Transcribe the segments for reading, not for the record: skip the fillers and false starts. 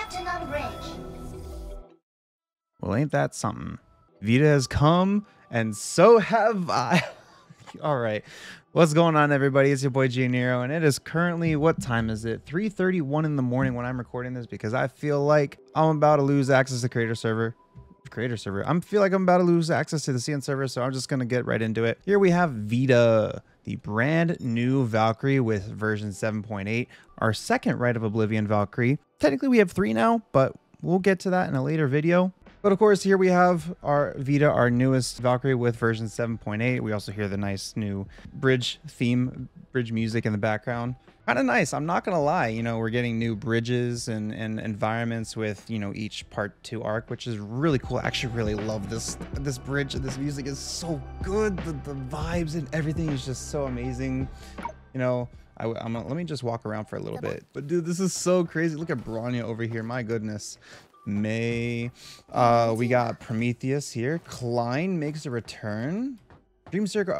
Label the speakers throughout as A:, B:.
A: Platinum Bridge.
B: Well, ain't that something? Vita has come, and so have I. All right. What's going on, everybody? It's your boy Nero, and it is currently, what time is it? 3:31 in the morning when I'm recording this because I feel like I'm about to lose access to Creator Server. I feel like I'm about to lose access to the CN server, so I'm just going to get right into it. Here we have Vita, the brand new Valkyrie with version 7.8, our second Rite of Oblivion Valkyrie. Technically, we have 3 now, but we'll get to that in a later video. But of course, here we have our Vita, our newest Valkyrie with version 7.8. We also hear the nice new bridge music in the background. Kind of nice, I'm not gonna lie. You know, we're getting new bridges and environments with, you know, each part 2 arc, which is really cool. I actually really love this bridge, and this music is so good. The vibes and everything is just so amazing. You know, let me just walk around for a little bit. But dude, this is so crazy. Look at Bronya over here, my goodness. We got Prometheus here. Klein makes a return. Dreamseeker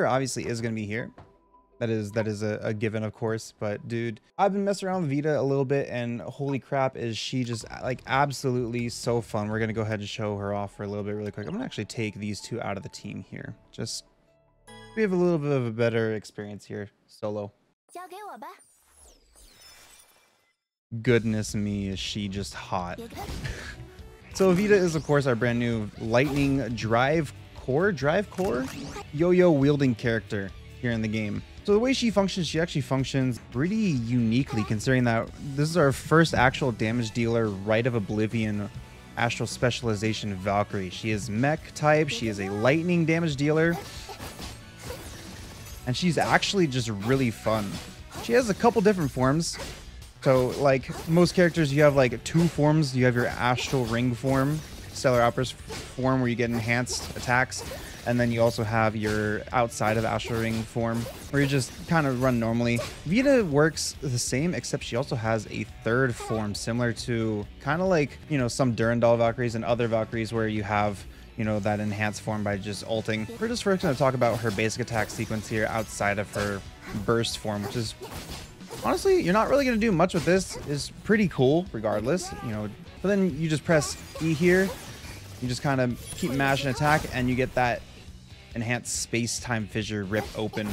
B: obviously is going to be here. That is a given, of course. But dude, I've been messing around with Vita a little bit, and holy crap, is she just like absolutely so fun. We're going to go ahead and show her off for a little bit really quick. I'm going to actually take these 2 out of the team here. Just we have a little bit of a better experience here solo. Goodness me, is she just hot. So Vita is, of course, our brand new lightning drive core yo-yo wielding character here in the game. So the way she functions, she actually functions pretty uniquely, considering that this is our first actual damage dealer Rite of Oblivion astral specialization Valkyrie. She is mech type, she is a lightning damage dealer, and she's actually just really fun. She has a couple different forms. So like most characters, you have like 2 forms. You have your astral ring form, stellar outburst form, where you get enhanced attacks, and then you also have your outside of astral ring form, where you just kind of run normally. Vita works the same, except she also has a 3rd form, similar to kind of like, you know, some Durandal Valkyries and other Valkyries, where you have, you know, that enhanced form by just ulting. We're just first going to talk about her basic attack sequence here outside of her burst form, which is honestly, you're not really going to do much with this. It's pretty cool regardless, you know. But then you just press E here. You just kind of keep mashing attack, and you get that enhanced space-time fissure rip open.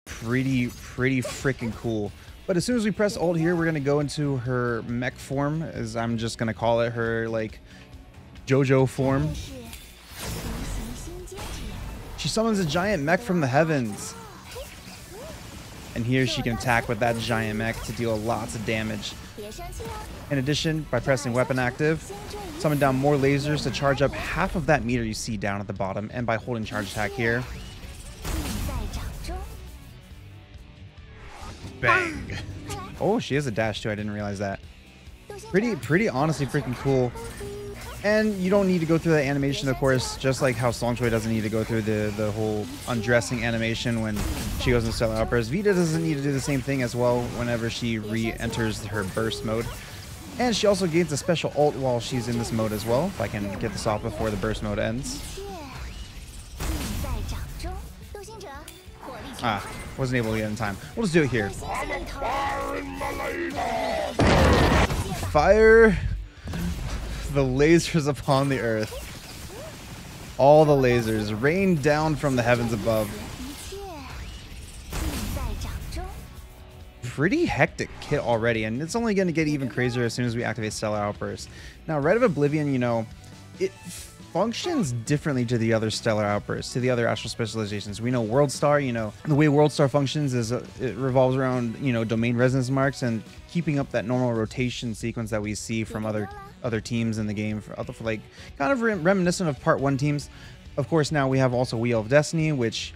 B: Pretty freaking cool. But as soon as we press Alt here, we're going to go into her mech form, as I'm just going to call it, her like JoJo form. She summons a giant mech from the heavens. And here she can attack with that giant mech to deal lots of damage. In addition, by pressing weapon active, summon down more lasers to charge up half of that meter you see down at the bottom, and by holding charge attack here, bang. Oh, she has a dash too, I didn't realize that. Pretty honestly freaking cool. And you don't need to go through that animation, of course, just like how Songchoi doesn't need to go through the whole undressing animation when she goes into Stellar Outburst. Vita doesn't need to do the same thing as well whenever she re-enters her burst mode. And she also gains a special ult while she's in this mode as well, if I can get this off before the burst mode ends. Ah, wasn't able to get in time. We'll just do it here. Fire the lasers upon the earth. All the lasers rain down from the heavens above. Pretty hectic kit already, and it's only going to get even crazier as soon as we activate Stellar Outburst. Now, Rite of Oblivion, you know, it functions differently to the other Stellar Outbursts, to the other astral specializations. We know Worldstar, you know, the way Worldstar functions is it revolves around, you know, domain resonance marks and keeping up that normal rotation sequence that we see from other teams in the game, for like kind of reminiscent of Part 1 teams. Of course, now we have also Wheel of Destiny, which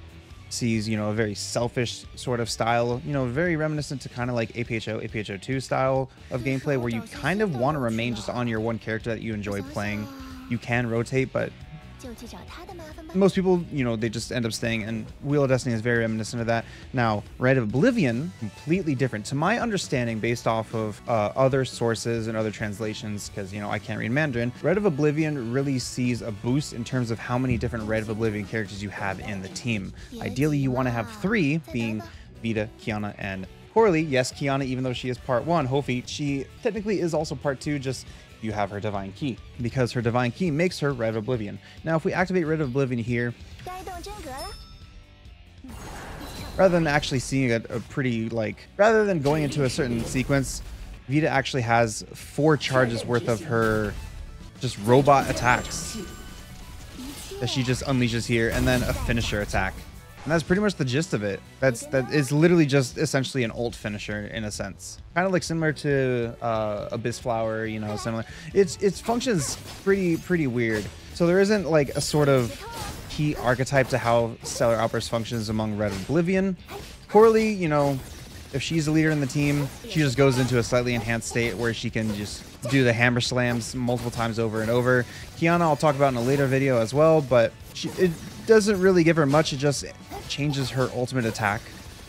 B: sees, you know, a very selfish sort of style, you know, very reminiscent to kind of like APHO 2 style of gameplay, where you kind of want to remain just on your one character that you enjoy playing. You can rotate, but most people, you know, they just end up staying, and Wheel of Destiny is very reminiscent of that. Now, Rite of Oblivion, completely different. To my understanding, based off of other sources and other translations, because, you know, I can't read Mandarin, Rite of Oblivion really sees a boost in terms of how many different Rite of Oblivion characters you have in the team. Ideally, you want to have 3, being Vita, Qiyana, and Poorly, yes, Qiyana, even though she is part 1, Hofi, she technically is also part 2, just you have her Divine Key, because her Divine Key makes her Red Oblivion. Now, if we activate Red Oblivion here, rather than actually seeing a pretty, like, rather than going into a certain sequence, Vita actually has 4 charges worth of her just robot attacks that she just unleashes here, and then a finisher attack. And that's pretty much the gist of it. That is literally just essentially an ult finisher in a sense. Kind of like similar to Abyss Flower, you know, similar. Its functions pretty weird. So there isn't like a sort of key archetype to how Stellar Outburst functions among Red Oblivion. Poorly, you know, if she's a leader in the team, she just goes into a slightly enhanced state where she can just do the hammer slams multiple times over and over. Qiyana I'll talk about in a later video as well, but it doesn't really give her much. It just changes her ultimate attack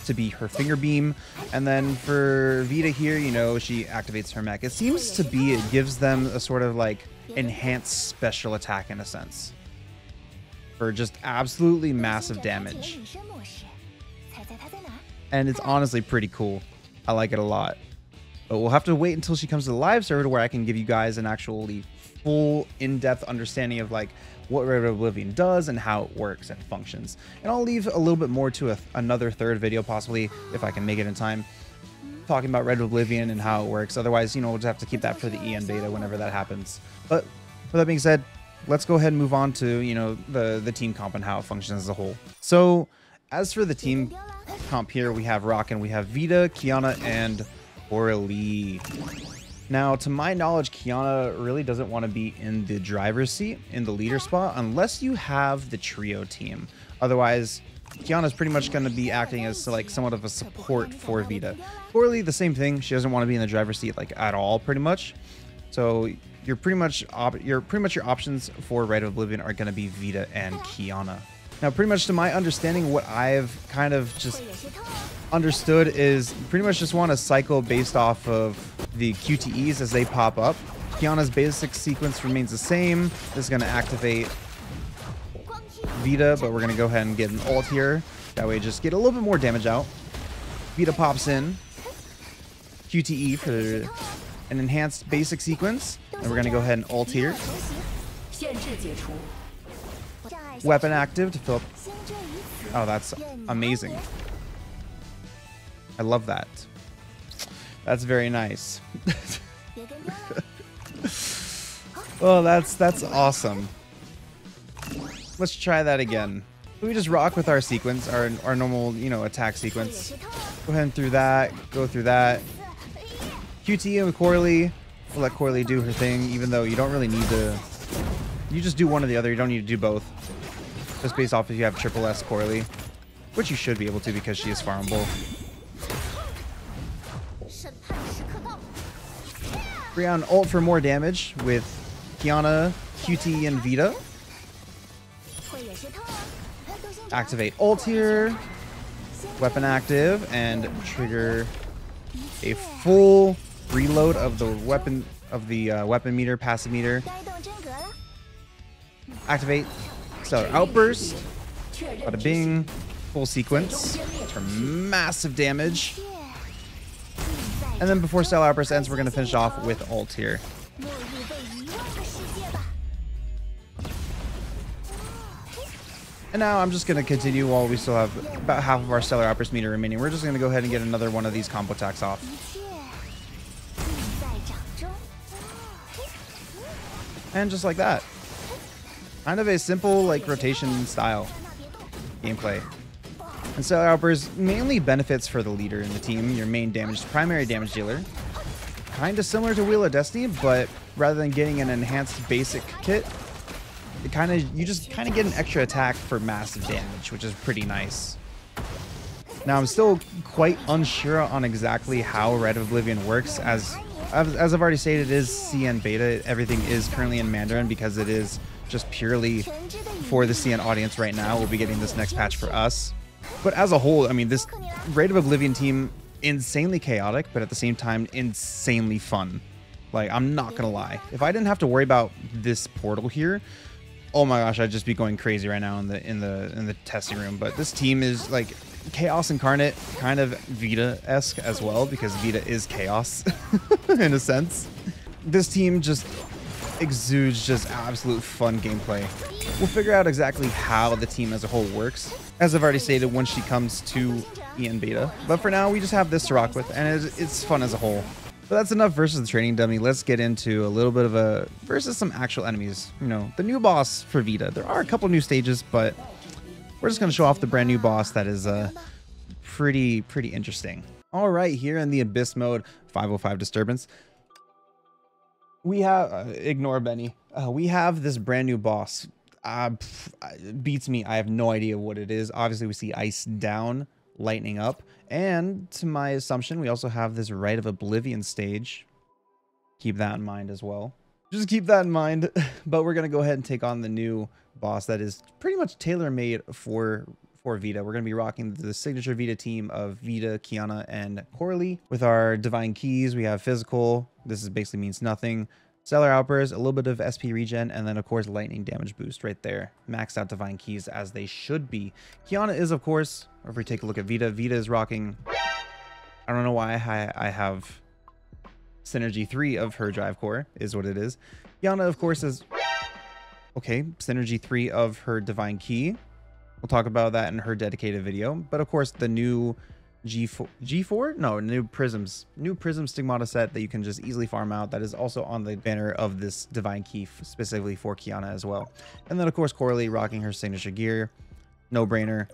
B: to be her finger beam. And then for Vita here, you know, she activates her mech. It seems to be, it gives them a sort of like enhanced special attack in a sense for just absolutely massive damage. And it's honestly pretty cool. I like it a lot. But we'll have to wait until she comes to the live server where I can give you guys an actually full in-depth understanding of like what Red Oblivion does and how it works and functions. And I'll leave a little bit more to another third video, possibly, if I can make it in time, talking about Red Oblivion and how it works. Otherwise, you know, we'll just have to keep that for the EN beta whenever that happens. But with that being said, let's go ahead and move on to, you know, the team comp and how it functions as a whole. So as for the team comp here, we have Rockin', we have Vita, Qiyana, and Poorly. Now, to my knowledge, Qiyana really doesn't want to be in the driver's seat, in the leader spot, unless you have the trio team. Otherwise, Qiyana's pretty much going to be acting as like somewhat of a support for Vita. Poorly, the same thing. She doesn't want to be in the driver's seat like at all, pretty much. So your options for Red Oblivion are going to be Vita and Qiyana. Now, pretty much to my understanding, what I've kind of just understood is pretty much just want to cycle based off of the QTEs as they pop up. Qiyana's basic sequence remains the same. This is going to activate Vita, but we're going to go ahead and get an ult here. That way just get a little bit more damage out. Vita pops in. QTE for an enhanced basic sequence. And we're going to go ahead and ult here. Weapon active to fill up. Oh, that's amazing. I love that. That's very nice. Well, that's awesome. Let's try that again. We just rock with our sequence, our normal, you know, attack sequence. Go ahead and go through that. QT with Corley. We'll let Corley do her thing, even though you don't really need to. You just do one or the other. You don't need to do both. Just based off if you have triple S Corley, which you should be able to because she is farmable. Brion ult for more damage with Qiyana, QT, and Vita. Activate ult here. Weapon active and trigger a full reload of the weapon meter, passive meter. Activate Stellar Outburst. Bada bing. Full sequence for massive damage. And then before Stellar Outburst ends, we're going to finish off with ult here. And now I'm just going to continue while we still have about half of our Stellar Outburst meter remaining. We're just going to go ahead and get another one of these combo attacks off. And just like that. Kind of a simple like rotation style gameplay. And Stellar Outburst mainly benefits for the leader in the team, your main primary damage dealer. Kind of similar to Wheel of Destiny, but rather than getting an enhanced basic kit, you just kind of get an extra attack for massive damage, which is pretty nice. Now I'm still quite unsure on exactly how Red Oblivion works, as I've already stated, it is CN beta. Everything is currently in Mandarin because it is just purely for the CN audience right now. We'll be getting this next patch for us. But as a whole, I mean, this Red Oblivion team, insanely chaotic, but at the same time, insanely fun. Like, I'm not gonna lie. If I didn't have to worry about this portal here, oh my gosh, I'd just be going crazy right now in the testing room. But this team is like Chaos Incarnate, kind of Vita-esque as well, because Vita is chaos in a sense. This team just exudes just absolute fun gameplay. We'll figure out exactly how the team as a whole works, as I've already stated, when she comes to EN Beta. But for now, we just have this to rock with, and it's fun as a whole. But that's enough versus the training dummy. Let's get into a little bit of a versus some actual enemies. You know, the new boss for Vita. There are a couple new stages, but we're just going to show off the brand new boss that is pretty interesting. All right, here in the Abyss mode, 505 Disturbance, we have, ignore Benny, we have this brand new boss. Beats me. I have no idea what it is. Obviously, we see ice down, lightning up, and to my assumption, we also have this Rite of Oblivion stage. Keep that in mind as well. Just keep that in mind. But we're going to go ahead and take on the new boss that is pretty much tailor-made for Vita. We're going to be rocking the signature Vita team of Vita, Qiyana, and Coralie. With our Divine Keys, we have Physical. This is basically means nothing. Stellar Outburst, a little bit of SP regen, and then of course Lightning damage boost right there. Maxed out Divine Keys as they should be. Qiyana is, of course, if we take a look at Vita, Vita is rocking, I don't know why I have Synergy 3 of her Drive Core, is what it is. Qiyana, of course, is, okay, Synergy 3 of her Divine Key. We'll talk about that in her dedicated video. But of course, the new G4? No, new Prism Stigmata set that you can just easily farm out. That is also on the banner of this Divine Key specifically for Qiyana as well. And then of course, Coralie rocking her signature gear. No brainer.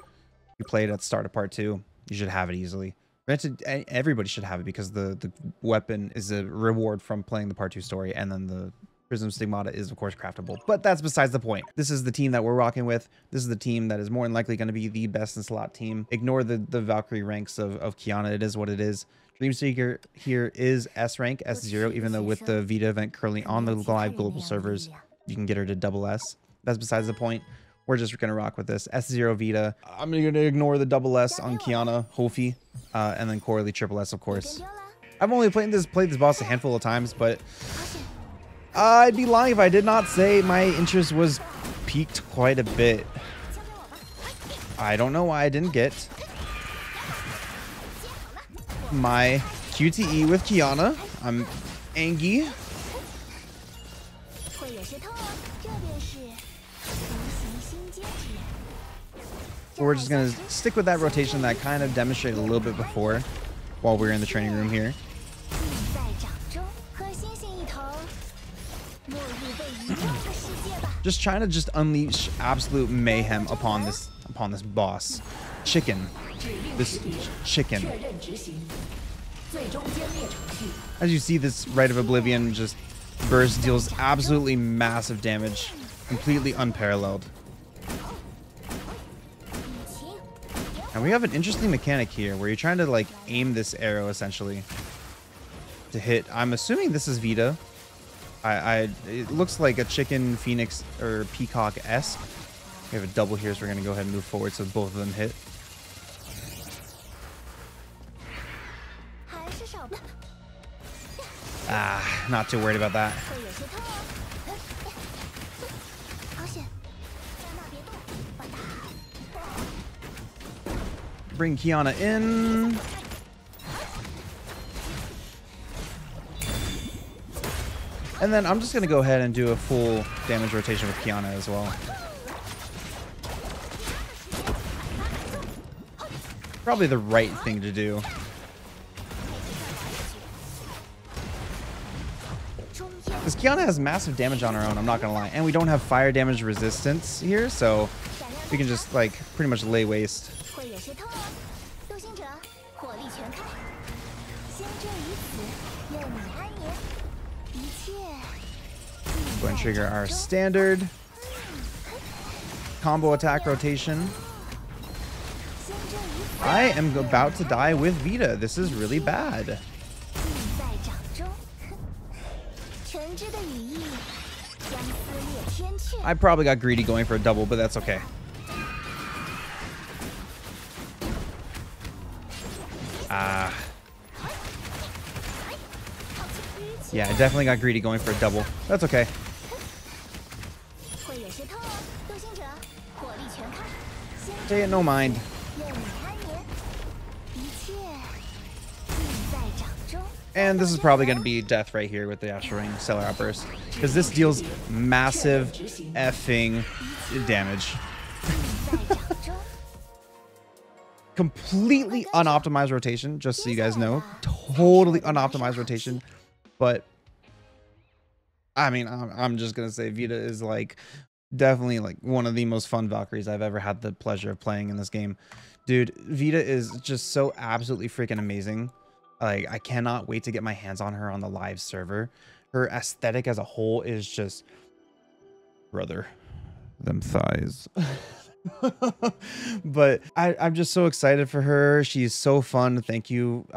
B: You played at the start of part 2. You should have it easily. Granted, everybody should have it because the weapon is a reward from playing the part 2 story, and then the Prism Stigmata is of course craftable, but that's besides the point. This is the team that we're rocking with. This is the team that is more than likely going to be the best in slot team. Ignore the Valkyrie ranks of Qiyana. It is what it is. Dreamseeker here is S rank, S0, even though with the Vita event currently on the live global servers, you can get her to double S. That's besides the point. We're just going to rock with this. S0 Vita. I'm going to ignore the double S on Qiyana, Hofi, and then Coralie triple S, of course. I've only played this boss a handful of times, but I'd be lying if I did not say my interest was peaked quite a bit. I don't know why I didn't get my QTE with Qiyana. I'm angry. So we're just going to stick with that rotation that I kind of demonstrated a little bit before while we were in the training room here. Just trying to just unleash absolute mayhem upon this boss. This chicken. As you see, this Rite of Oblivion just burst deals absolutely massive damage, completely unparalleled. And we have an interesting mechanic here where you're trying to like aim this arrow essentially to hit. I'm assuming this is Vita. It looks like a chicken, phoenix, or peacock-esque. We have a double here, so we're going to go ahead and move forward so both of them hit. Not too worried about that. Bring Qiyana in. And then I'm just going to go ahead and do a full damage rotation with Qiyana as well. Probably the right thing to do. Because Qiyana has massive damage on her own, I'm not going to lie. And we don't have fire damage resistance here, so we can just like pretty much lay waste. Go and trigger our standard combo attack rotation. I am about to die with Vita. This is really bad. I probably got greedy going for a double, but that's okay. Yeah, I definitely got greedy going for a double. That's okay. Say it no mind. And this is probably going to be death right here with the Astral Ring Stellar Outburst, because this deals massive effing damage. Completely unoptimized rotation, just so you guys know. Totally unoptimized rotation. But I mean, I'm just going to say Vita is like definitely like one of the most fun Valkyries I've ever had the pleasure of playing in this game. Dude, Vita is just so absolutely freaking amazing. Like, I cannot wait to get my hands on her on the live server. Her aesthetic as a whole is just, brother, them thighs. But I'm just so excited for her. She's so fun. Thank you,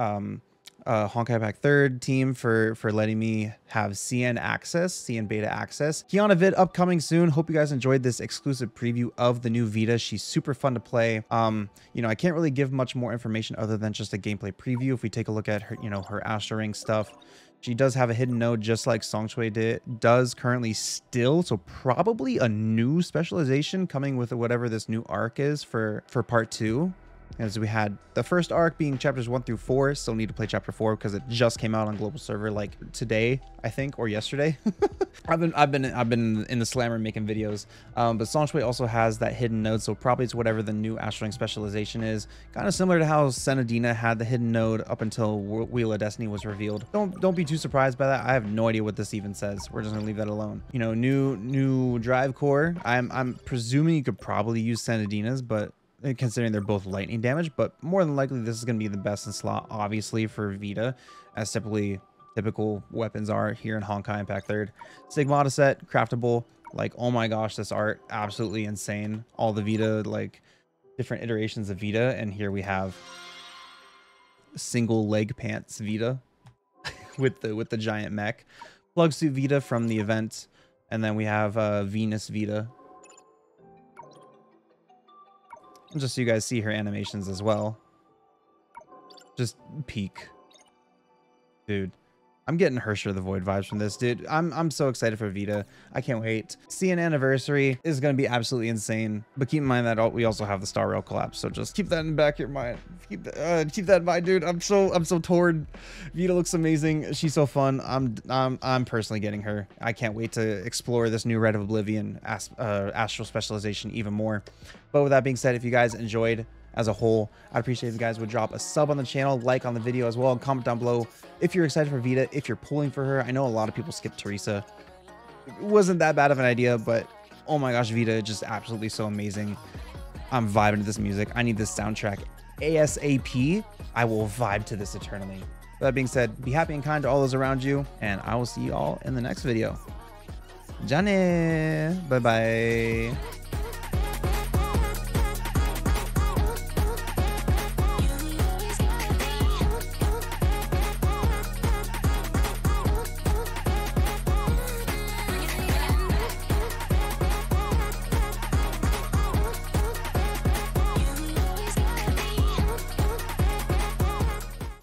B: Honkai Impact 3rd team for letting me have CN access, CN beta access. Kiana vid upcoming soon. Hope you guys enjoyed this exclusive preview of the new Vita. She's super fun to play. You know, I can't really give much more information other than just a gameplay preview. If we take a look at her, you know, her Astral Ring stuff, she does have a hidden node just like Songshui does currently still. So probably a new specialization coming with whatever this new arc is for part 2. As we had the first arc being chapters 1 through 4. Still need to play chapter 4 because it just came out on global server like today, I think, or yesterday. I've been in the slammer making videos. But Songshui also has that hidden node, so probably it's whatever the new Astral Ring specialization is. Kind of similar to how Senadina had the hidden node up until Wheel of Destiny was revealed. Don't be too surprised by that. I have no idea what this even says. We're just gonna leave that alone. You know, new drive core. I'm presuming you could probably use Senadina's, but considering they're both lightning damage, but more than likely this is going to be the best in slot, obviously, for Vita, as typical weapons are here in Honkai Impact 3rd. Stigmata set, craftable. Like, oh my gosh, this art, absolutely insane. All the Vita, like, different iterations of Vita, and here we have single leg pants Vita with the giant mech. Plug suit Vita from the event, and then we have Venus Vita. Just so you guys see her animations as well. Just peak. Dude, I'm getting Hersher the Void vibes from this, dude. I'm so excited for Vita. I can't wait. CN Anniversary is going to be absolutely insane. But keep in mind that we also have the Star Rail collapse. So just keep that in the back of your mind. Keep that in mind, dude. I'm so torn. Vita looks amazing. She's so fun. I'm personally getting her. I can't wait to explore this new Red of Oblivion astral specialization even more. But with that being said, if you guys enjoyed as a whole, I'd appreciate if you guys would drop a sub on the channel, like on the video as well, and comment down below if you're excited for Vita, if you're pulling for her. I know a lot of people skip Teresa. It wasn't that bad of an idea, but oh my gosh, Vita, just absolutely so amazing. I'm vibing to this music. I need this soundtrack ASAP. I will vibe to this eternally. With that being said, be happy and kind to all those around you, and I will see you all in the next video. Jane! Bye-bye.